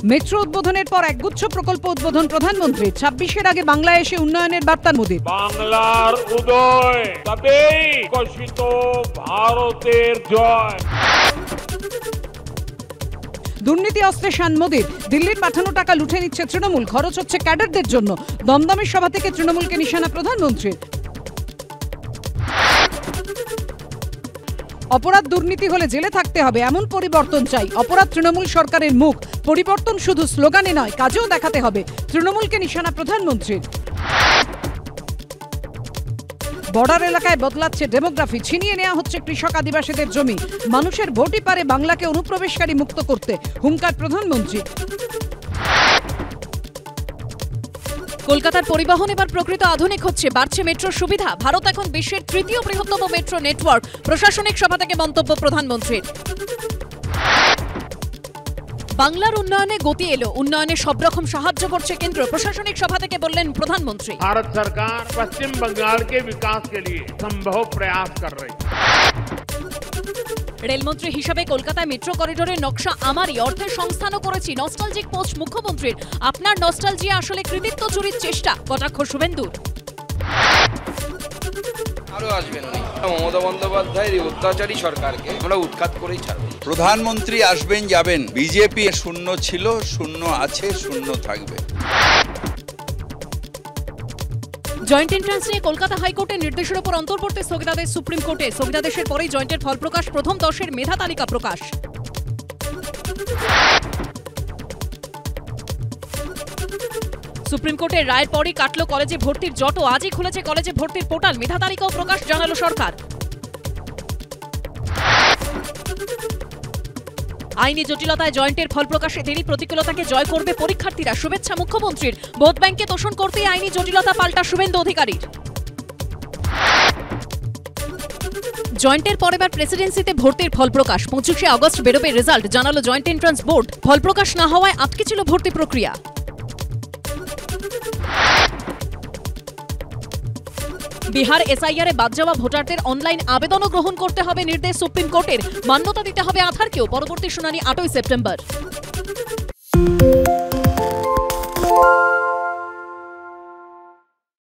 Metro উদ্বোধনের পর একগুচ্ছ প্রকল্প উদ্বোধন প্রধানমন্ত্রী। 26-এর আগে বাংলায় এসে উন্নয়নের বার্তা মোদির। বাংলার উদয় তবেই বিকশিত ভারতের জয়। দুর্নীতি অস্ত্রে শান মোদির। দিল্লির পাঠানো টাকা লুটে নিচ্ছে তৃণমূল, খরচ হচ্ছে ক্যাডারদের জন্য। দমদমের সভা থেকে তৃণমূলকে নিশানা প্রধানমন্ত্রীর। অপরাধ দুর্নীতি হলে জেলে থাকতে হবে, এমন পরিবর্তন চাই। অপরাধ তৃণমূল সরকারের মুখ। পরিবর্তন শুধু স্লোগানে নয়, কাজেও দেখাতে হবে, তৃণমূলকে নিশানা প্রধানমন্ত্রীর। বর্ডার এলাকায় বদলাচ্ছে ডেমোগ্রাফি। ছিনিয়ে নেওয়া হচ্ছে কৃষক আদিবাসীদের জমি। মানুষের ভোটই পারে বাংলাকে অনুপ্রবেশকারী মুক্ত করতে, হুঙ্কার প্রধানমন্ত্রী। কলকাতার পরিবহন এবার প্রকৃত আধুনিক হচ্ছে, বাড়ছে মেট্রোর সুবিধা। ভারত এখন বিশ্বের তৃতীয় বৃহত্তম মেট্রো নেটওয়ার্ক। প্রশাসনিক সভা থেকে মন্তব্য প্রধানমন্ত্রীর। বাংলার উন্নয়নে গতি এলো, উন্নয়নে সব রকম সাহায্য করছে কেন্দ্র। প্রশাসনিক সভা থেকে বললেন প্রধানমন্ত্রী। भारत सरकार पश्चिम बंगाल के विकास के लिए संभव प्रयास कर रही है। রেলমন্ত্রী হিসেবে কলকাতায় মেট্রো করিডোরের নকশা আমারই, অর্থের সংস্থানও করেছি। নস্টালজিক পোস্ট মুখ্যমন্ত্রীর। আপনার নস্টালজিয়া আসলে কৃতিত্ব চুরির চেষ্টা, কটাক্ষ শুভেন্দুর। আরো আসবেন উনি। মমতা বন্দ্যোপাধ্যায়ের এই অত্যাচারী সরকারকে আমরা উৎখাত করেই ছাড়ব। প্রধানমন্ত্রী আসবেন যাবেন, বিজেপি শূন্য ছিল, শূন্য আছে, শূন্য থাকবে। জয়েন্ট এন্ট্রান্স নিয়ে কলকাতা হাইকোর্টের নির্দেশের উপর অন্তর্বর্তী স্থগিতাদেশ সুপ্রিম কোর্টে। স্থগিতাদেশের পরেই জয়েন্টের ফল প্রকাশ, প্রথম 10-এর মেধা তালিকা প্রকাশ। সুপ্রিম কোর্টের রায়ের পরই কাটল কলেজে ভর্তির জট। আজই খুলেছে কলেজে ভর্তির পোর্টাল। মেধা তালিকাও প্রকাশ, জানালো সরকার। আইনি জটিলতায় জয়েন্টের ফল প্রকাশে দেরি, প্রতিকূলতাকে জয় করবে পরীক্ষার্থীরা, শুভেচ্ছা মুখ্যমন্ত্রীর। ভোট ব্যাংকে তোষণ করতেই আইনি জটিলতা, পাল্টা শুভেন্দু অধিকারীর। জয়েন্টের পর এবার প্রেসিডেন্সিতে ভর্তির ফল প্রকাশ। 25শে আগস্ট বেরোবে রেজাল্ট, জানালো জয়েন্ট এন্ট্রান্স বোর্ড। ফল প্রকাশ না হওয়ায় আটকে ছিল ভর্তি প্রক্রিয়া। বিহার এসআইআরে বাদ যাওয়া ভোটারদের অনলাইন আবেদনও গ্রহণ করতে হবে, নির্দেশ সুপ্রিম কোর্টের। মান্যতা দিতে হবে আধারকেও। পরবর্তী শুনানি 8ই সেপ্টেম্বর।